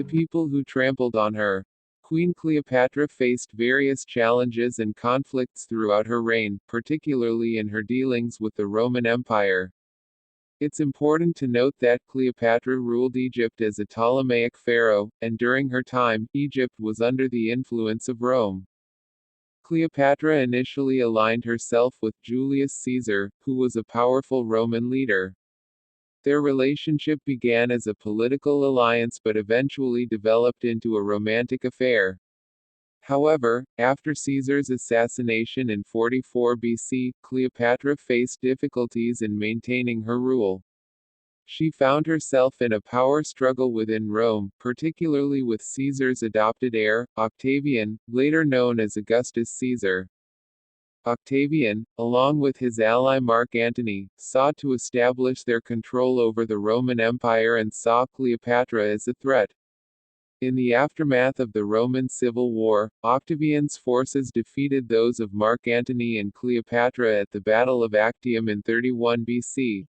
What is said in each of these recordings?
The people who trampled on her. Queen Cleopatra faced various challenges and conflicts throughout her reign, particularly in her dealings with the Roman Empire. It's important to note that Cleopatra ruled Egypt as a Ptolemaic pharaoh, and during her time, Egypt was under the influence of Rome. Cleopatra initially aligned herself with Julius Caesar, who was a powerful Roman leader. Their relationship began as a political alliance but eventually developed into a romantic affair. However, after Caesar's assassination in 44 BC, Cleopatra faced difficulties in maintaining her rule. She found herself in a power struggle within Rome, particularly with Caesar's adopted heir, Octavian, later known as Augustus Caesar. Octavian, along with his ally Mark Antony, sought to establish their control over the Roman Empire and saw Cleopatra as a threat. In the aftermath of the Roman Civil War, Octavian's forces defeated those of Mark Antony and Cleopatra at the Battle of Actium in 31 BC.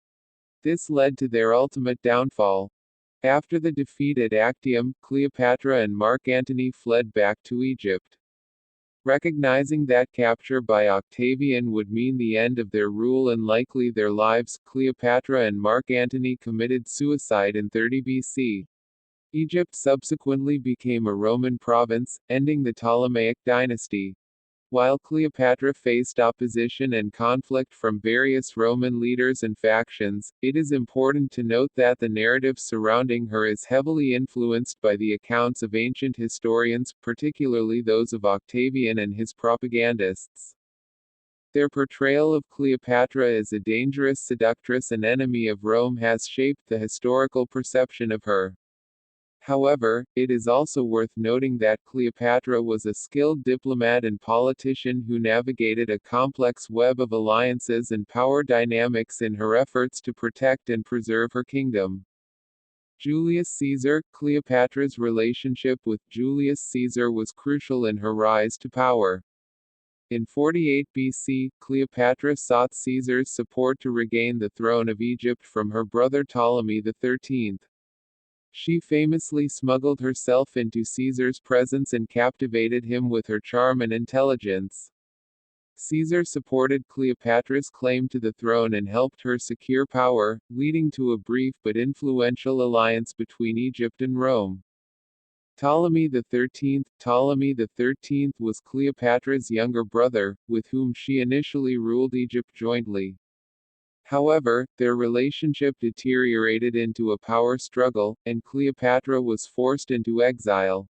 This led to their ultimate downfall. After the defeat at Actium, Cleopatra and Mark Antony fled back to Egypt. Recognizing that capture by Octavian would mean the end of their rule and likely their lives, Cleopatra and Mark Antony committed suicide in 30 BC. Egypt subsequently became a Roman province, ending the Ptolemaic dynasty. While Cleopatra faced opposition and conflict from various Roman leaders and factions, it is important to note that the narrative surrounding her is heavily influenced by the accounts of ancient historians, particularly those of Octavian and his propagandists. Their portrayal of Cleopatra as a dangerous seductress and enemy of Rome has shaped the historical perception of her. However, it is also worth noting that Cleopatra was a skilled diplomat and politician who navigated a complex web of alliances and power dynamics in her efforts to protect and preserve her kingdom. Julius Caesar. Cleopatra's relationship with Julius Caesar was crucial in her rise to power. In 48 BC, Cleopatra sought Caesar's support to regain the throne of Egypt from her brother Ptolemy XIII. She famously smuggled herself into Caesar's presence and captivated him with her charm and intelligence. Caesar supported Cleopatra's claim to the throne and helped her secure power, leading to a brief but influential alliance between Egypt and Rome. Ptolemy XIII was Cleopatra's younger brother, with whom she initially ruled Egypt jointly. However, their relationship deteriorated into a power struggle, and Cleopatra was forced into exile.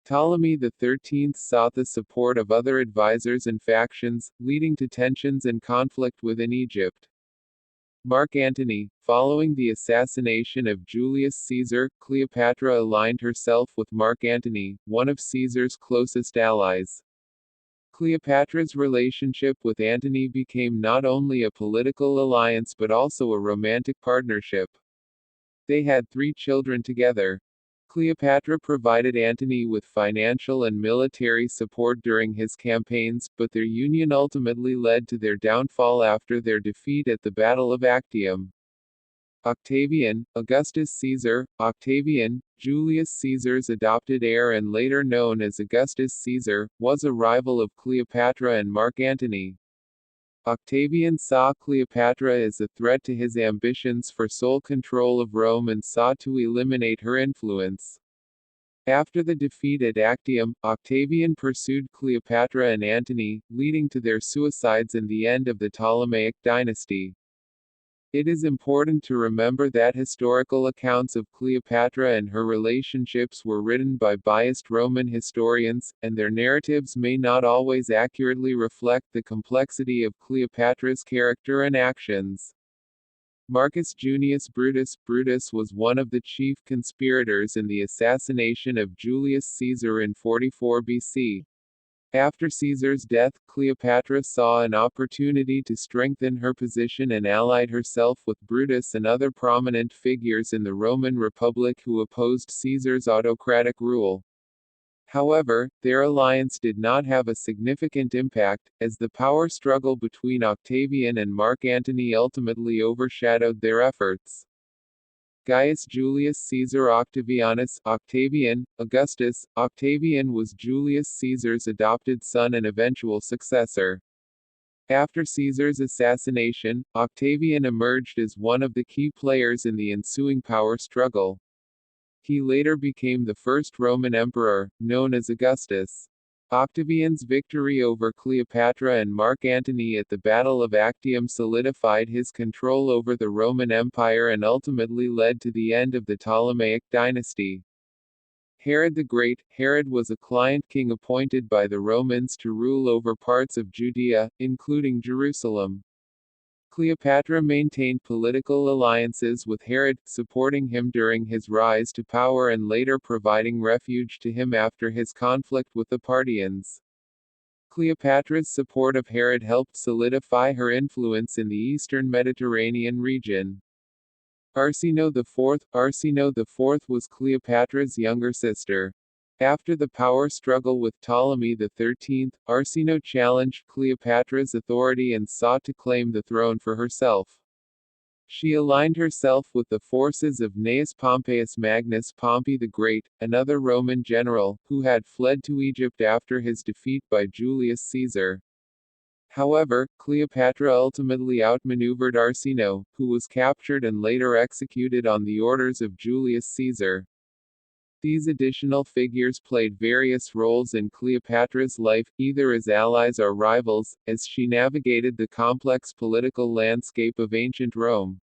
Ptolemy XIII sought the support of other advisors and factions, leading to tensions and conflict within Egypt. Mark Antony. Following the assassination of Julius Caesar, Cleopatra aligned herself with Mark Antony, one of Caesar's closest allies. Cleopatra's relationship with Antony became not only a political alliance but also a romantic partnership. They had 3 children together. Cleopatra provided Antony with financial and military support during his campaigns, but their union ultimately led to their downfall after their defeat at the Battle of Actium. Octavian. Augustus Caesar. Octavian, Julius Caesar's adopted heir and later known as Augustus Caesar, was a rival of Cleopatra and Mark Antony. Octavian saw Cleopatra as a threat to his ambitions for sole control of Rome and sought to eliminate her influence. After the defeat at Actium, Octavian pursued Cleopatra and Antony, leading to their suicides and the end of the Ptolemaic dynasty. It is important to remember that historical accounts of Cleopatra and her relationships were written by biased Roman historians, and their narratives may not always accurately reflect the complexity of Cleopatra's character and actions. Marcus Junius Brutus. Brutus was one of the chief conspirators in the assassination of Julius Caesar in 44 BC. After Caesar's death, Cleopatra saw an opportunity to strengthen her position and allied herself with Brutus and other prominent figures in the Roman Republic who opposed Caesar's autocratic rule. However, their alliance did not have a significant impact, as the power struggle between Octavian and Mark Antony ultimately overshadowed their efforts. Gaius Julius Caesar Octavianus, Octavian, Augustus. Octavian was Julius Caesar's adopted son and eventual successor. After Caesar's assassination, Octavian emerged as one of the key players in the ensuing power struggle. He later became the first Roman emperor, known as Augustus. Octavian's victory over Cleopatra and Mark Antony at the Battle of Actium solidified his control over the Roman Empire and ultimately led to the end of the Ptolemaic dynasty. Herod the Great. Herod was a client king appointed by the Romans to rule over parts of Judea, including Jerusalem. Cleopatra maintained political alliances with Herod, supporting him during his rise to power and later providing refuge to him after his conflict with the Parthians. Cleopatra's support of Herod helped solidify her influence in the eastern Mediterranean region. Arsinoe IV was Cleopatra's younger sister. After the power struggle with Ptolemy XIII, Arsinoe challenged Cleopatra's authority and sought to claim the throne for herself. She aligned herself with the forces of Gnaeus Pompeius Magnus Pompey the Great, another Roman general, who had fled to Egypt after his defeat by Julius Caesar. However, Cleopatra ultimately outmaneuvered Arsinoe, who was captured and later executed on the orders of Julius Caesar. These additional figures played various roles in Cleopatra's life, either as allies or rivals, as she navigated the complex political landscape of ancient Rome.